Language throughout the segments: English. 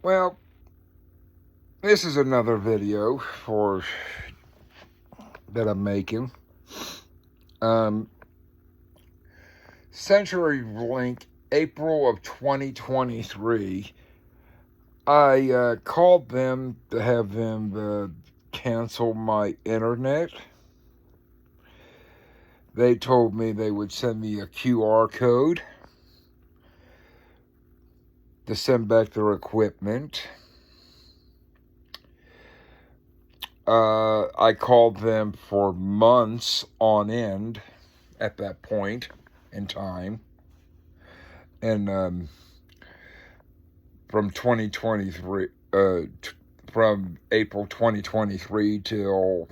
Well, this is another video that I'm making. CenturyLink, April of 2023. I called them to have them cancel my internet. They told me they would send me a QR code to send back their equipment. I called them for months on end at that point in time. And from 2023, from April 2023 till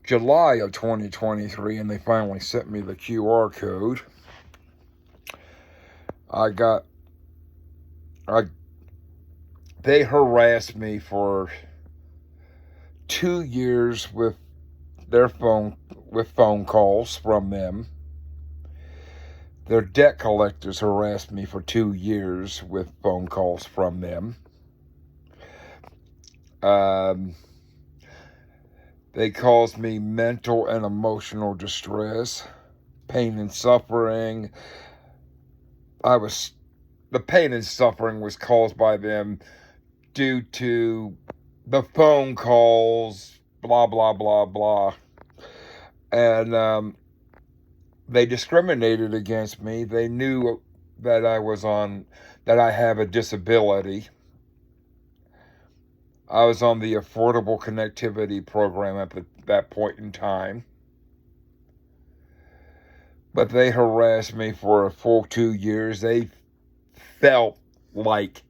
July of 2023, and they finally sent me the QR code. They harassed me for 2 years with phone calls from them. Their debt collectors harassed me for 2 years with phone calls from them. They caused me mental and emotional distress, pain and suffering. The pain and suffering was caused by them due to the phone calls, blah, blah, blah, blah. And they discriminated against me. They knew that I have a disability. I was on the Affordable Connectivity Program at that point in time. But they harassed me for a full 2 years. They felt like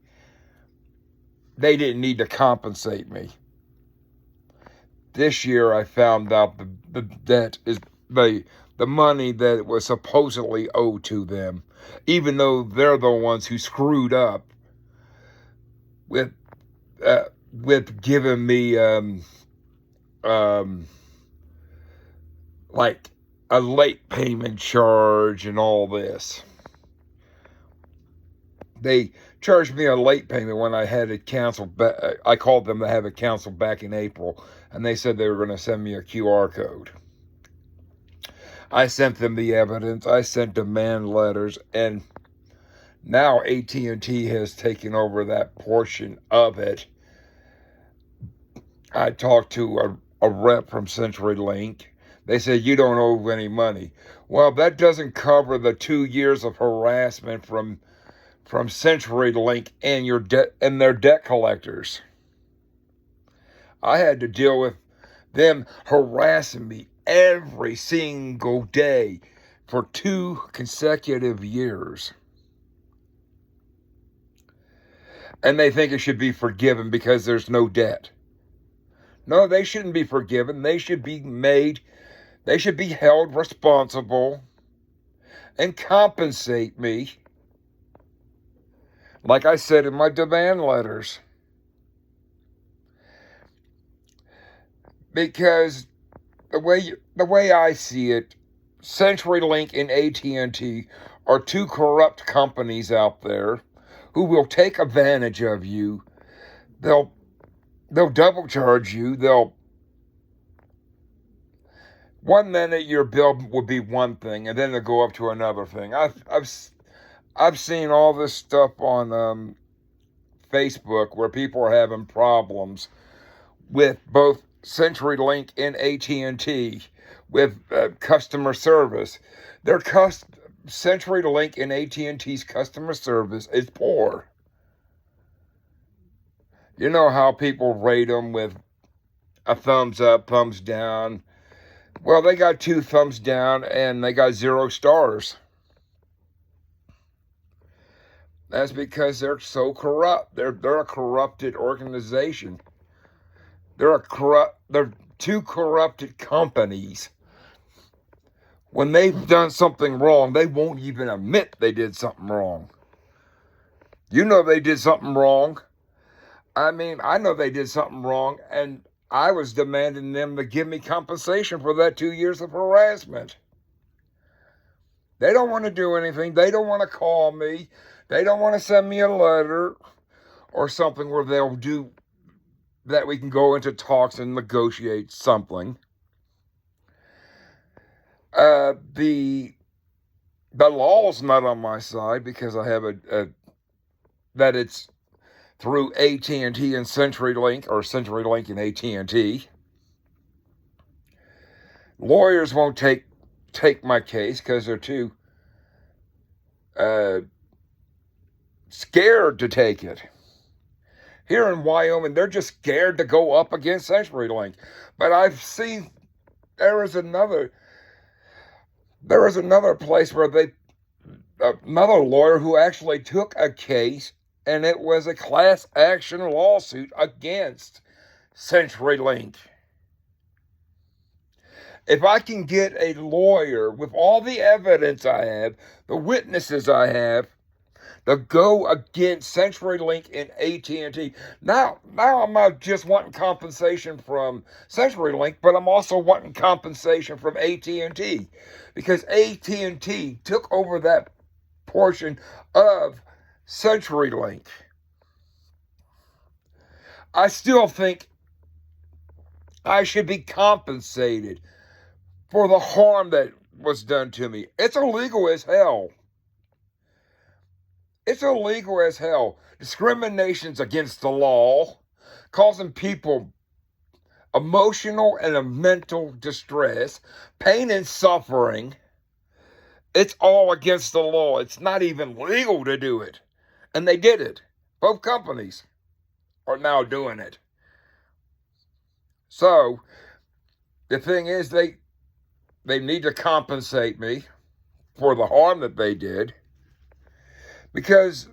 they didn't need to compensate me. This year I found out the debt is the money that was supposedly owed to them, even though they're the ones who screwed up with giving me like a late payment charge and all this. They charged me a late payment when I had it canceled back. I called them to have it canceled back in April, and they said they were going to send me a QR code. I sent them the evidence. I sent demand letters, and now AT&T has taken over that portion of it. I talked to a rep from CenturyLink. They said, you don't owe any money. Well, that doesn't cover the 2 years of harassment from CenturyLink and their debt collectors. I had to deal with them harassing me every single day for 2 consecutive years. And they think it should be forgiven because there's no debt. No, they shouldn't be forgiven. They should be held responsible and compensate me, like I said in my demand letters. Because the way I see it, CenturyLink and AT&T are 2 corrupt companies out there who will take advantage of you. They'll double charge you. 1 minute your bill will be one thing, and then they'll go up to another thing. I've seen all this stuff on Facebook where people are having problems with both CenturyLink and AT&T with customer service. CenturyLink and AT&T's customer service is poor. You know how people rate them with a thumbs up, thumbs down. Well, they got 2 thumbs down and they got 0 stars. That's because they're so corrupt. They're a corrupted organization. They're 2 corrupted companies. When they've done something wrong, they won't even admit they did something wrong. You know they did something wrong. I mean, I know they did something wrong, and I was demanding them to give me compensation for that 2 years of harassment. They don't want to do anything. They don't want to call me. They don't want to send me a letter. or something where they'll do that, we can go into talks and negotiate something. The law's not on my side because I have that it's through AT&T and CenturyLink, or CenturyLink and AT&T. Lawyers won't take my case because they're too scared to take it. Here in Wyoming, they're just scared to go up against CenturyLink. But I've seen there is another place where another lawyer who actually took a case, and it was a class action lawsuit against CenturyLink. If I can get a lawyer with all the evidence I have, the witnesses I have, to go against CenturyLink and AT&T. Now I'm not just wanting compensation from CenturyLink, but I'm also wanting compensation from AT&T, because AT&T took over that portion of CenturyLink. I still think I should be compensated for the harm that was done to me. It's illegal as hell. It's illegal as hell. Discrimination's against the law, causing people emotional and mental distress, pain and suffering. It's all against the law. It's not even legal to do it. And they did it. Both companies are now doing it. So, the thing is, they need to compensate me for the harm that they did. Because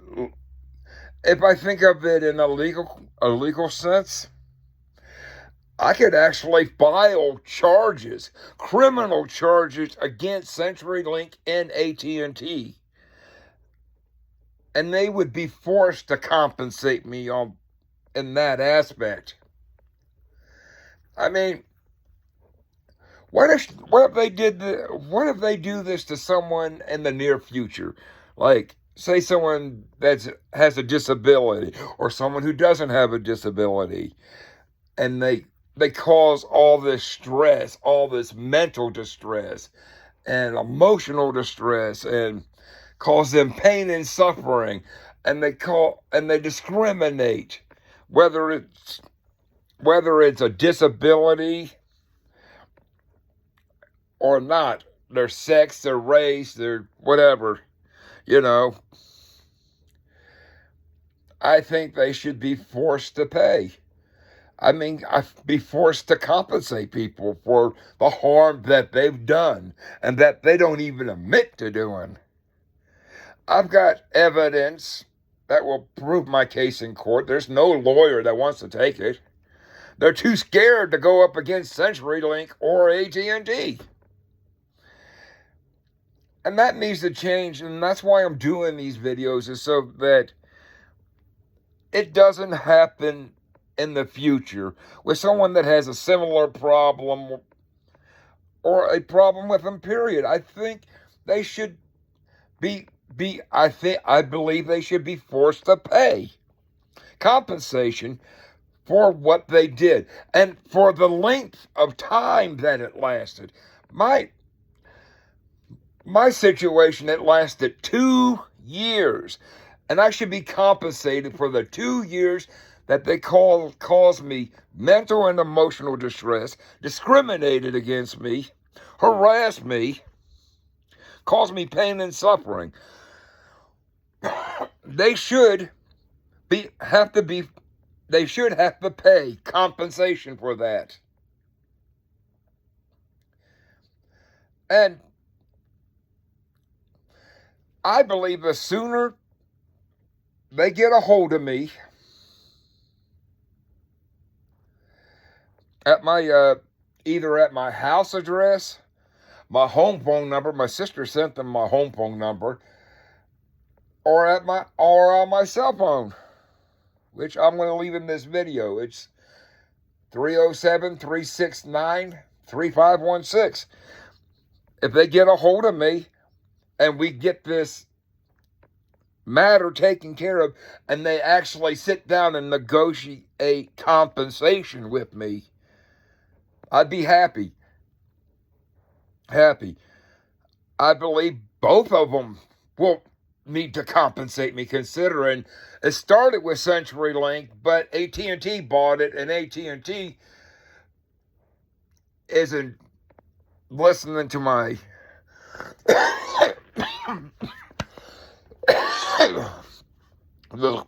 if I think of it in a legal sense, I could actually file charges, criminal charges against CenturyLink and AT&T. And they would be forced to compensate me in that aspect. I mean, what if they they do this to someone in the near future? Like, say someone that has a disability, or someone who doesn't have a disability, and they cause all this stress, all this mental distress and emotional distress, and cause them pain and suffering, and they discriminate, whether it's a disability or not, their sex, their race, their whatever, I think they should be forced to pay. I mean, I'd be forced to compensate people for the harm that they've done and that they don't even admit to doing. I've got evidence that will prove my case in court. There's no lawyer that wants to take it. They're too scared to go up against CenturyLink or AT&T. And that needs to change, and that's why I'm doing these videos, is so that it doesn't happen in the future with someone that has a similar problem or a problem with them, period. I think they should I believe they should be forced to pay compensation for what they did and for the length of time that it lasted. My situation, it lasted 2 years, and I should be compensated for the 2 years that they caused me mental and emotional distress, discriminated against me, harassed me, caused me pain and suffering. They should have to pay compensation for that. And I believe the sooner they get a hold of me at my either at my house address, my home phone number, my sister sent them my home phone number, or on my cell phone, which I'm going to leave in this video. It's 307-369-3516. If they get a hold of me and we get this matter taken care of, and they actually sit down and negotiate compensation with me, I'd be happy. Happy. I believe both of them will need to compensate me, considering it started with CenturyLink, but AT&T bought it, and AT&T isn't listening to my little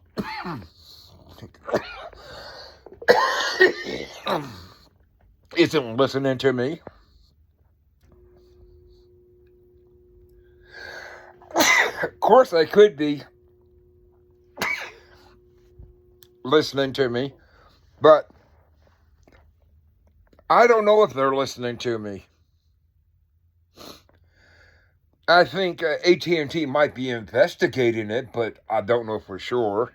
isn't listening to me. Of course, they could be listening to me, but I don't know if they're listening to me. I think AT&T might be investigating it, but I don't know for sure.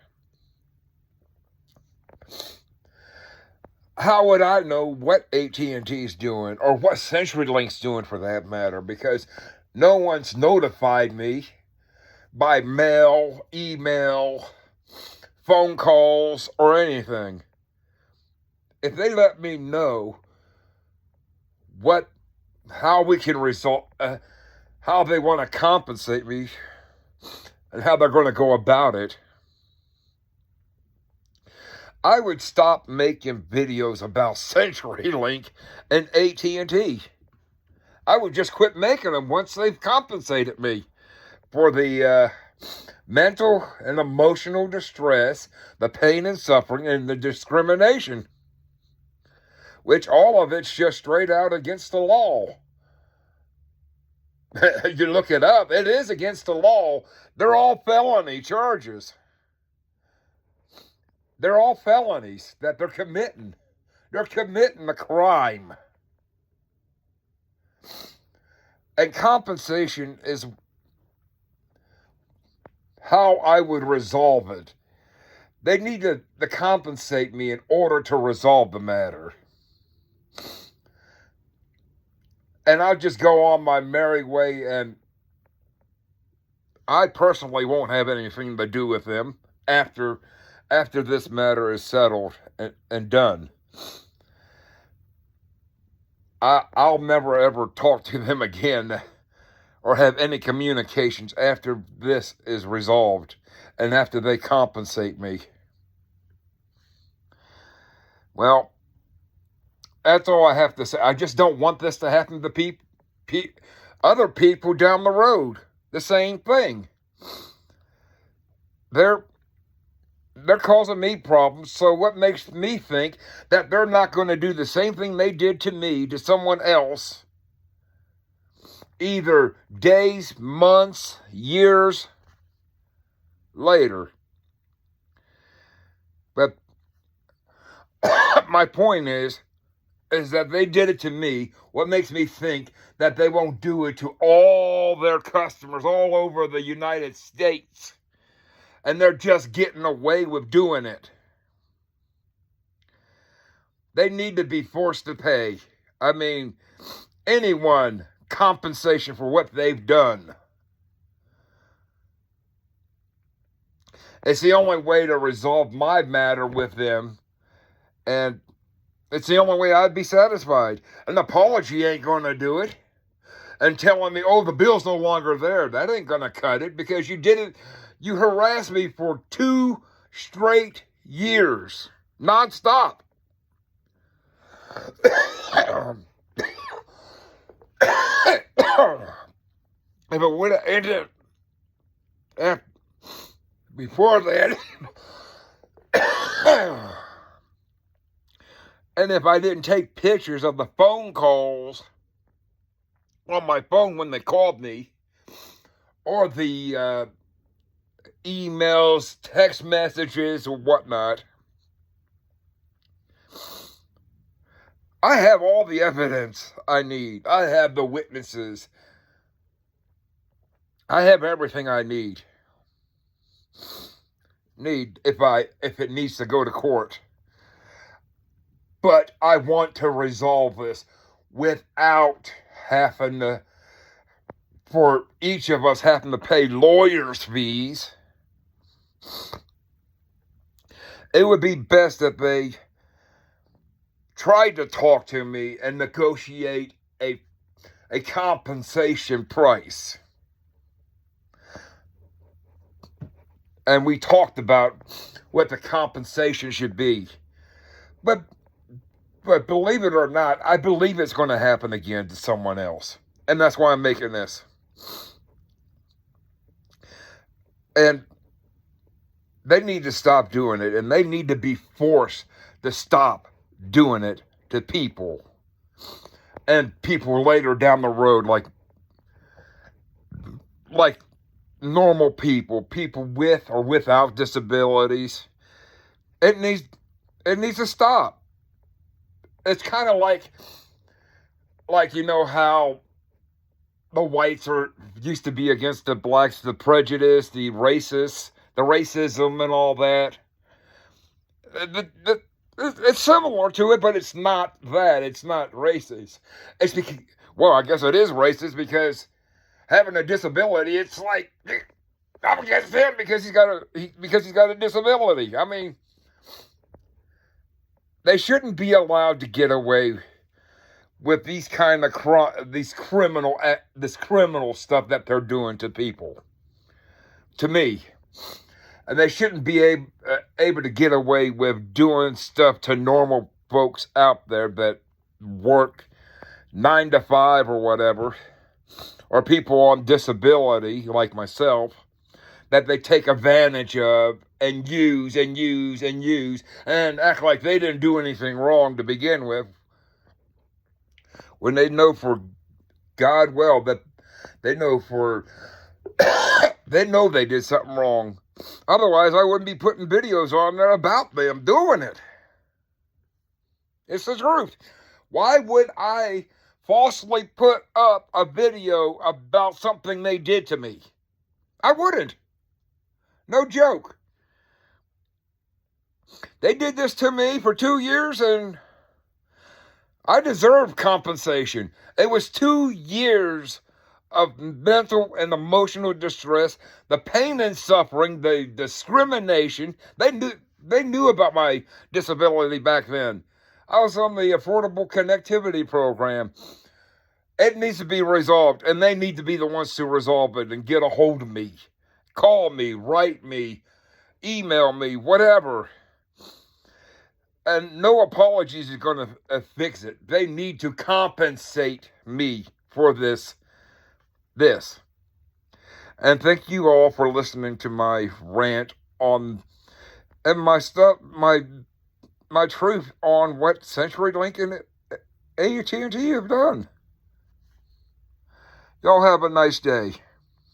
How would I know what AT&T is doing, or what CenturyLink's doing for that matter? Because no one's notified me by mail, email, phone calls, or anything. If they let me know how we can resolve, how they want to compensate me, and how they're going to go about it, I would stop making videos about CenturyLink and AT&T. I would just quit making them once they've compensated me for the mental and emotional distress, the pain and suffering, and the discrimination, which all of it's just straight out against the law. You look it up, it is against the law. They're all felony charges. They're all felonies that they're committing. They're committing a crime. And compensation is how I would resolve it. They need to compensate me in order to resolve the matter. And I'll just go on my merry way, and I personally won't have anything to do with them after this matter is settled and done. I'll never ever talk to them again or have any communications after this is resolved and after they compensate me. Well, that's all I have to say. I just don't want this to happen to other people down the road. The same thing. They're causing me problems, so what makes me think that they're not going to do the same thing they did to me to someone else, either days, months, years later? But my point is that they did it to me. What makes me think that they won't do it to all their customers all over the United States? And they're just getting away with doing it. They need to be forced to pay. I mean, anyone compensation for what they've done. It's the only way to resolve my matter with them. And it's the only way I'd be satisfied. An apology ain't going to do it. And telling me, oh, the bill's no longer there. That ain't going to cut it, because you did it. You harassed me for 2 straight years, nonstop. If it would have ended before that, and if I didn't take pictures of the phone calls on my phone when they called me, or the emails, text messages, or whatnot, I have all the evidence I need. I have the witnesses. I have everything I need. If it needs to go to court. But I want to resolve this without having to, for each of us having to pay lawyers' fees It would be best if they tried to talk to me and negotiate a compensation price. And we talked about what the compensation should be. But believe it or not, I believe it's going to happen again to someone else. And that's why I'm making this. And they need to stop doing it. And they need to be forced to stop doing it to people. And people later down the road, like normal people with or without disabilities. It needs to stop. It's kind of like you know how the whites used to be against the blacks, the prejudice, the racism and all that. It's similar to it, but it's not that. It's not racist. It's because, well, I guess it is racist because having a disability, it's like I'm against him because he's got a disability. I mean, they shouldn't be allowed to get away with these kind of this criminal stuff that they're doing to people. To me. And they shouldn't be able to get away with doing stuff to normal folks out there that work 9 to 5 or whatever, or people on disability like myself, that they take advantage of and use and act like they didn't do anything wrong to begin with, when they know for God well that they know they did something wrong. Otherwise, I wouldn't be putting videos on there about them doing it. It's the truth. Why would I falsely put up a video about something they did to me? I wouldn't. No joke. They did this to me for 2 years and I deserve compensation. It was 2 years of mental and emotional distress, the pain and suffering, the discrimination. They knew about my disability back then. I was on the Affordable Connectivity Program. It needs to be resolved, and they need to be the ones to resolve it and get a hold of me. Call me, write me, email me, whatever. And no apologies is going to fix it. They need to compensate me for this. And thank you all for listening to my rant on and my truth on what CenturyLink and AT&T have done. Y'all have a nice day.